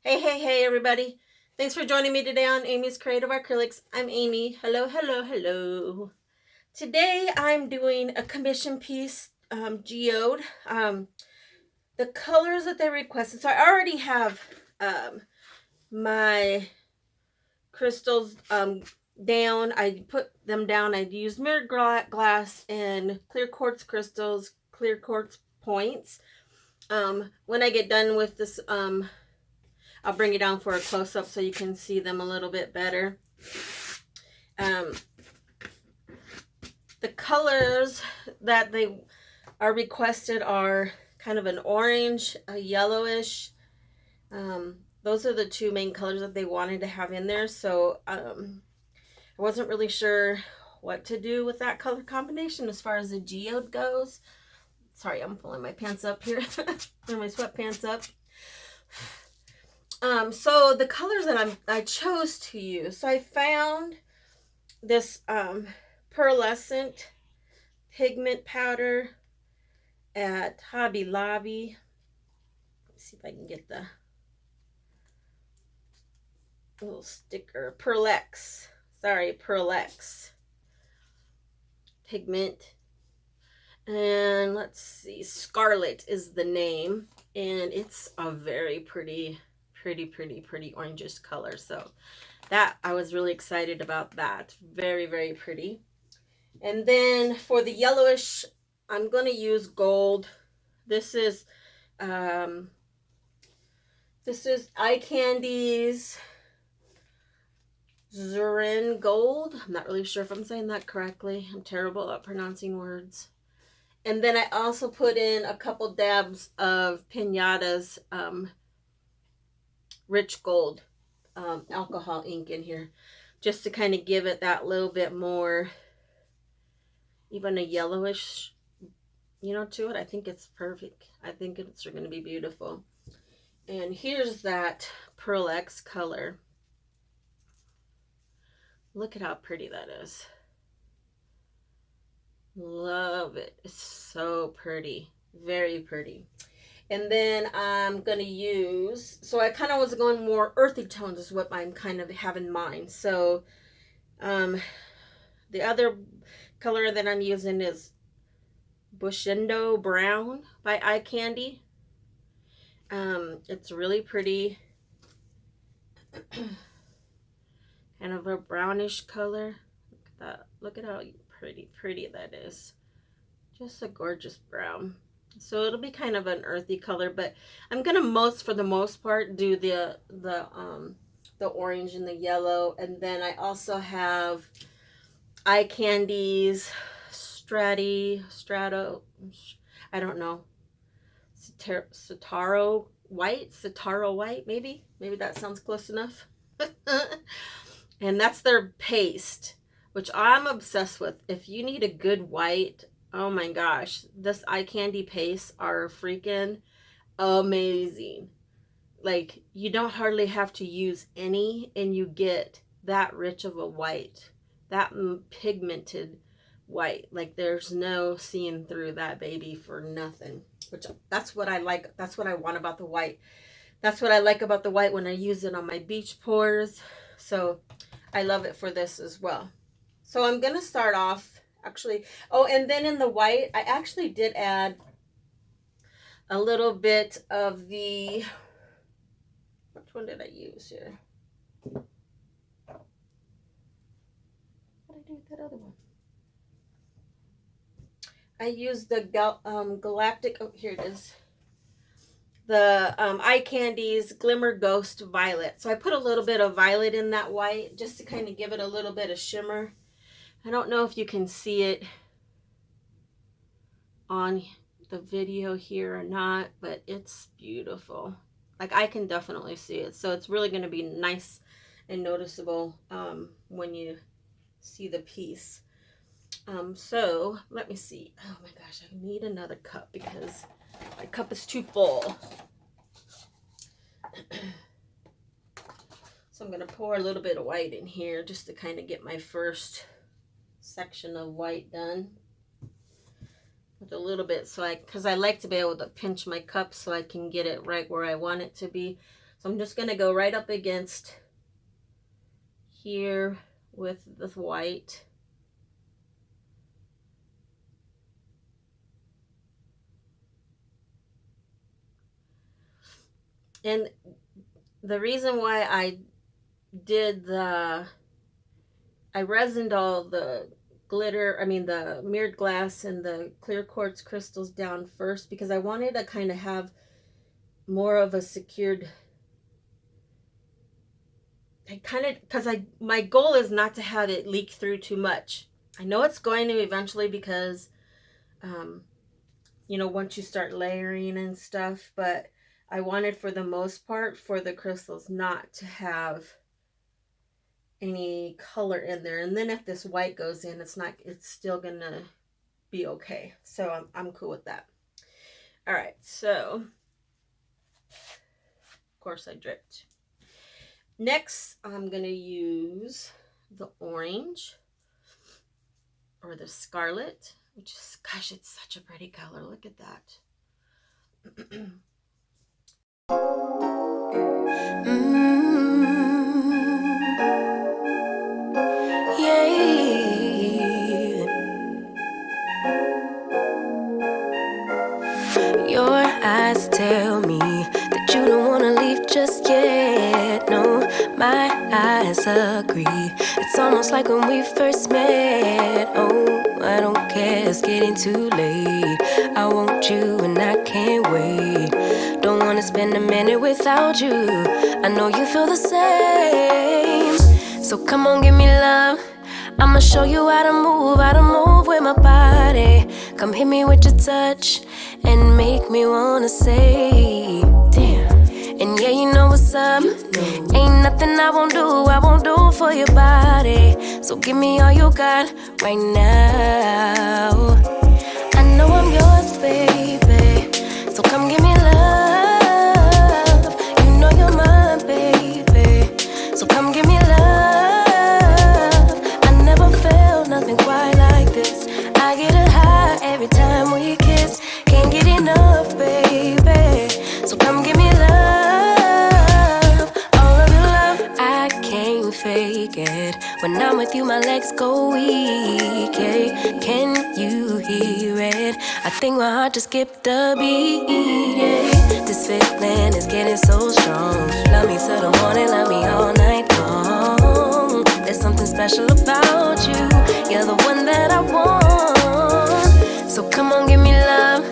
Hey everybody. Thanks for joining me today on Amy's Creative Acrylics. I'm Amy. Hello. Today I'm doing a commission piece geode. The colors that they requested. So I already have my crystals down. I put them down. I used mirrored glass and clear quartz crystals, clear quartz points. When I get done with this I'll bring it down for a close-up so you can see them a little bit better. The colors that they are requested are kind of an orange, a yellowish. Those are the two main colors that they wanted to have in there. So I wasn't really sure what to do with that color combination as far as the geode goes. Sorry, I'm pulling my pants up here. Pulling my sweatpants up. So the colors that I chose to use. So I found this pearlescent pigment powder at Hobby Lobby. Let's see if I can get the little sticker. Pearlex. Sorry, Pearlex pigment. And let's see, Scarlet is the name, and it's a very pretty orangish color. So that, I was really excited about that. Very pretty. And then for the yellowish, I'm going to use gold. This is Eye Candy's Zurin Gold. I'm not really sure if I'm saying that correctly. I'm terrible at pronouncing words. And then I also put in a couple dabs of Pinata's Rich Gold alcohol ink in here, just to kind of give it that little bit more, even a yellowish, to it. I think it's perfect. I think it's going to be beautiful. And here's that Pearlex color. Look at how pretty that is. Love it. It's so pretty. Very pretty. And then I'm going to use, so I kind of was going more earthy tones is what I'm kind of have in mind. So the other color that I'm using is Bushindo Brown by Eye Candy. It's really pretty. Kind of a brownish color. Look at that. Look at how pretty that is. Just a gorgeous brown. So it'll be kind of an earthy color, but I'm gonna for the most part do the orange and the yellow. And then I also have Eye Candy's Strato, I don't know, Citaro White, maybe that sounds close enough. And that's their paste, which I'm obsessed with. If you need a good white, oh my gosh, this Eye Candy paste are freaking amazing. Like, you don't hardly have to use any, and you get that rich of a white, that pigmented white. Like, there's no seeing through that baby for nothing. Which, that's what I like. That's what I want about the white. That's what I like about the white when I use it on my beach pours. So I love it for this as well. So I'm gonna start off actually. Oh, and then in the white, I actually did add a little bit of the, which one did I use here? What did I do with that other one? I used the Galactic, oh, here it is. The Eye Candy's Glimmer Ghost Violet. So I put a little bit of violet in that white just to kind of give it a little bit of shimmer. I don't know if you can see it on the video here or not, but it's beautiful. Like, I can definitely see it. So it's really going to be nice and noticeable when you see the piece. So let me see. Oh my gosh, I need another cup because my cup is too full. So I'm going to pour a little bit of white in here just to kind of get my first section of white done. With a little bit, so because I like to be able to pinch my cup so I can get it right where I want it to be. So I'm just going to go right up against here with this white. And the reason why I resined all the the mirrored glass and the clear quartz crystals down first, because I wanted to kind of have more of a secured, because my goal is not to have it leak through too much. I know it's going to eventually, because once you start layering and stuff, but I wanted, for the most part, for the crystals not to have any color in there. And then if this white goes in, it's still gonna be okay. So I'm cool with that. All right, so of course I dripped. Next, I'm gonna use the orange, or the scarlet, which is, gosh, it's such a pretty color. Look at that. Your eyes tell me that you don't wanna leave just yet. No, my eyes agree. It's almost like when we first met. Oh, I don't care, it's getting too late. I want you and I can't wait. Don't wanna spend a minute without you. I know you feel the same. So come on, give me love. I'ma show you how to move with my body. Come hit me with your touch and make me wanna say, damn. And yeah, you know what's up. Ain't nothing I won't do for your body. So give me all you got right now. I know I'm yours, baby. So come give me love. You know you're mine, baby. So come give me love. I never felt nothing quite like this. I get a high every time we kiss. Can't get enough, baby. So come give me love, all of your love. I can't fake it. When I'm with you, my legs go weak. Hey, can you hear it? I think my heart just skipped a beat. Yeah. This feeling is getting so strong. Love me till the morning, love me all night long. There's something special about you. You're the one that I want. So come on, give me love.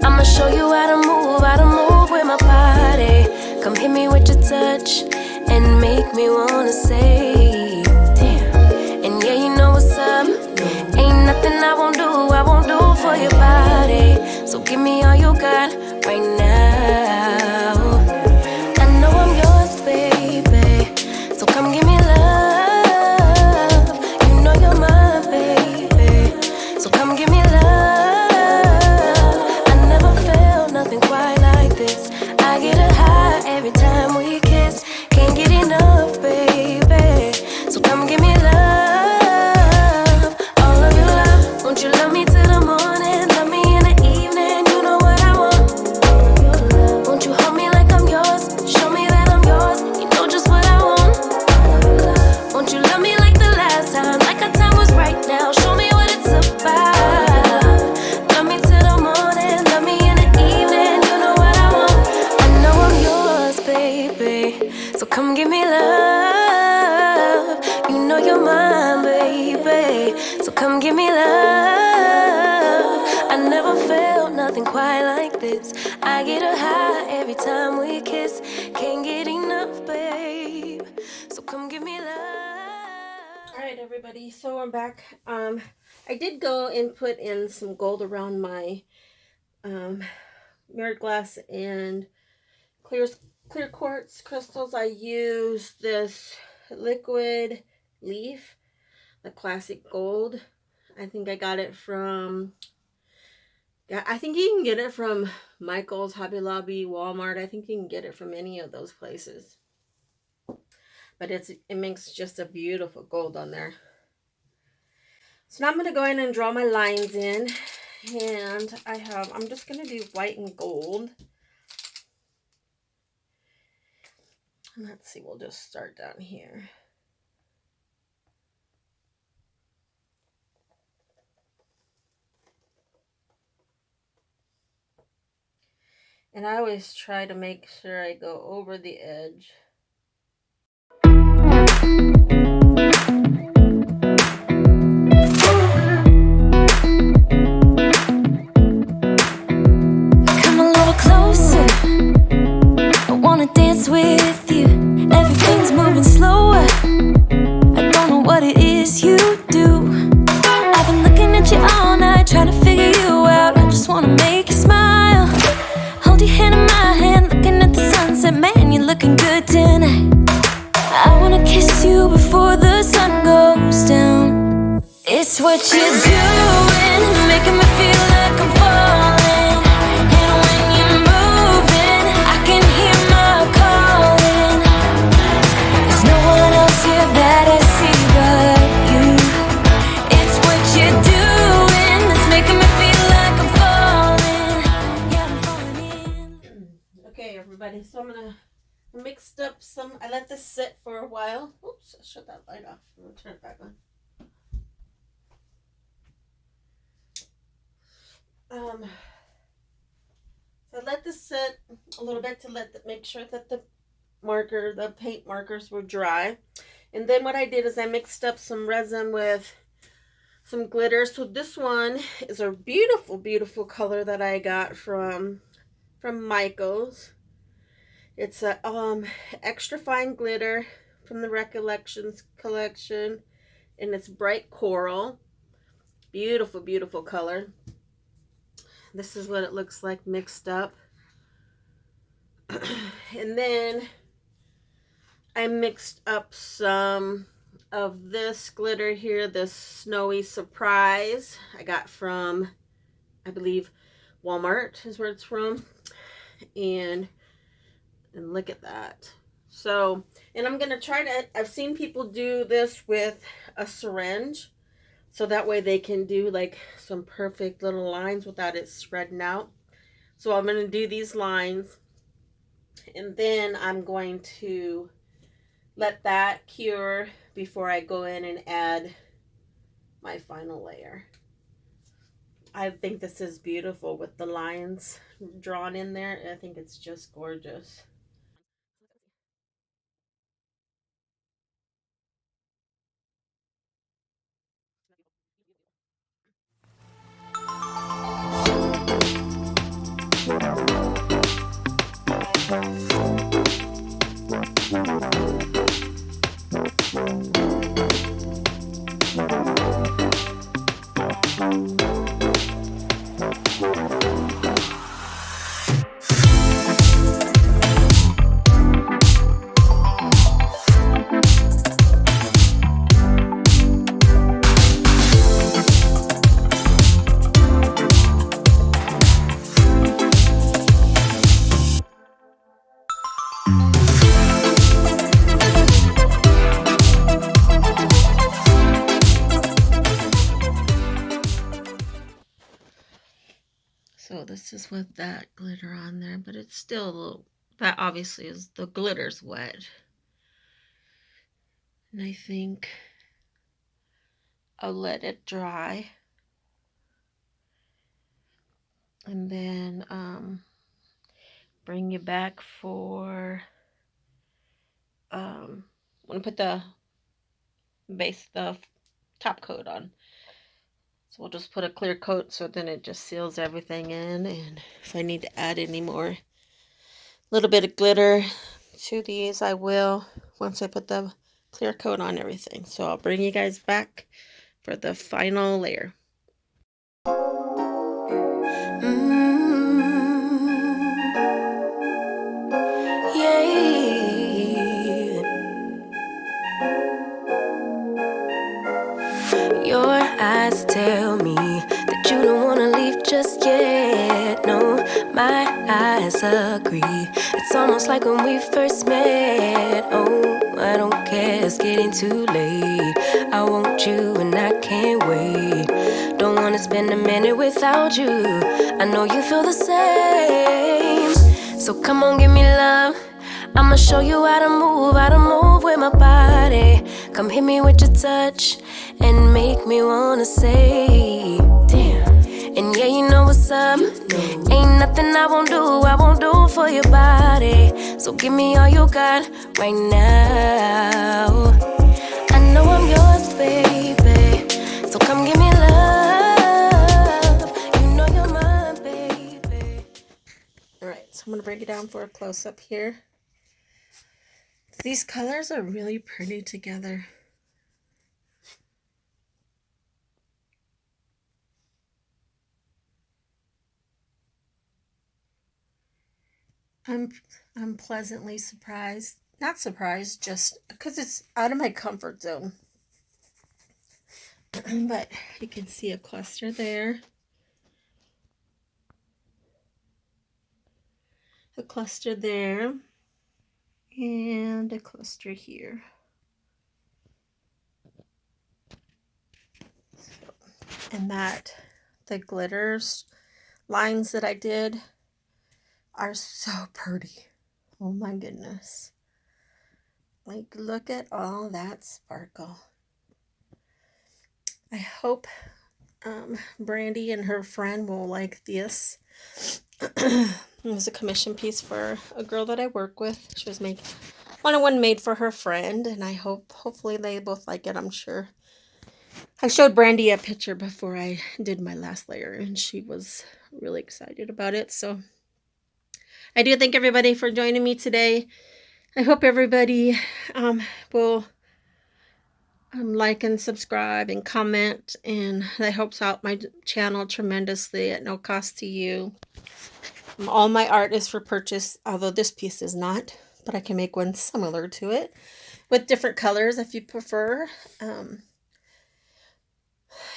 I'ma show you how to move with my body. Come hit me with your touch and make me wanna say, damn. And yeah, you know what's up. Ain't nothing I won't do for your body. So give me all you got right now. I know I'm yours, baby. So come give me love. You know you're mine, baby. So come give me love. I never felt nothing quite like this. I get a high every time we kiss. Can't get enough, baby. So come give me love, all of your love. Won't you love me till the morning, love me in the evening? You know what I want, all of your love. Won't you hold me like I'm yours? Show me that I'm yours. You know just what I want, all of your love. Won't you love me like the last time, like our time was right now? Show me what it's about. Love me till the morning, love me in the evening. You know what I want. I know I'm yours, baby. So come give me love. You know you're mine, baby. So come give me love. I never felt nothing quite like this. I get a high every time we kiss. Can't get enough, babe. So come give me love. All right, everybody, so I'm back. I did go and put in some gold around my mirrored glass and clear quartz crystals. I used this liquid leaf, the classic gold. I think I got it from, I think you can get it from Michael's, Hobby Lobby, Walmart. I think you can get it from any of those places. But it makes just a beautiful gold on there. So now I'm going to go in and draw my lines in. And I'm just going to do white and gold. Let's see, we'll just start down here. And I always try to make sure I go over the edge. Come a little closer, I wanna dance with you. Everything's moving slower, I don't know what it is you do. I've been looking at you all night, trying to figure you out. I just wanna make you smile. Hold your hand in my hand, looking at the sunset. Man, you're looking good tonight. I wanna kiss you before the sun goes down. It's what you're doing, making me feel like I'm falling. And when you're moving, I can hear my calling. There's no one else here that I see but you. It's what you're doing that's making me feel like I'm falling. Yeah, I'm falling in. Okay, everybody, so I'm gonna mixed up some. I let this sit for a while. Oops, I shut that light off. I'm gonna turn it back on. So I let this sit a little bit to make sure that the paint markers were dry. And then what I did is I mixed up some resin with some glitter. So this one is a beautiful, beautiful color that I got from Michaels. It's a extra fine glitter from the Recollections collection, and it's bright coral. Beautiful, beautiful color. This is what it looks like mixed up. And then I mixed up some of this glitter here, this Snowy Surprise. I got from, I believe, Walmart is where it's from. And look at that. So, and I'm going to try to, I've seen people do this with a syringe. So that way they can do like some perfect little lines without it spreading out. So I'm going to do these lines. And then I'm going to let that cure before I go in and add my final layer. I think this is beautiful with the lines drawn in there. I think it's just gorgeous. So this is with that glitter on there, but it's still a little, that obviously is, the glitter's wet. And I think I'll let it dry. And then bring you back for, I'm going to put the top coat on. So we'll just put a clear coat so then it just seals everything in. And if I need to add any more little bit of glitter to these, I will once I put the clear coat on everything. So I'll bring you guys back for the final layer. Your eyes tell me that you don't wanna leave just yet. No, my eyes agree. It's almost like when we first met. Oh, I don't care, it's getting too late. I want you and I can't wait. Don't wanna spend a minute without you. I know you feel the same. So come on, give me love. I'ma show you how to move with my body. Come hit me with your touch and make me wanna say, damn. And yeah, you know what's up. Ain't nothing I won't do for your body. So give me all you got right now. I know I'm yours, baby. So come give me love. You know you're mine, baby. Alright, so I'm going to break it down for a close-up here. These colors are really pretty together. I'm pleasantly surprised. Not surprised, just because it's out of my comfort zone. But you can see a cluster there. A cluster there. And a cluster here. And that, the glitters lines that I did are so pretty. Oh my goodness. Like, look at all that sparkle. I hope Brandy and her friend will like this. It was a commission piece for a girl that I work with. She was wanted one made for her friend, and I hopefully they both like it, I'm sure. I showed Brandy a picture before I did my last layer, and she was really excited about it. So I do thank everybody for joining me today. I hope everybody will like and subscribe and comment, and that helps out my channel tremendously at no cost to you. All my art is for purchase, although this piece is not, but I can make one similar to it with different colors if you prefer. And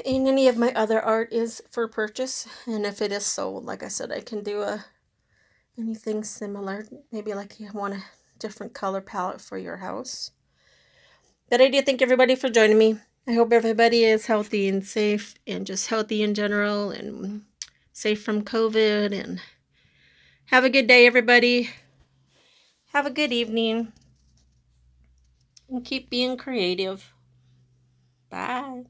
any of my other art is for purchase, and if it is sold, like I said, I can do anything similar, maybe like you want a different color palette for your house. But I do thank everybody for joining me. I hope everybody is healthy and safe, and just healthy in general, and safe from COVID. And have a good day, everybody. Have a good evening. And keep being creative. Bye.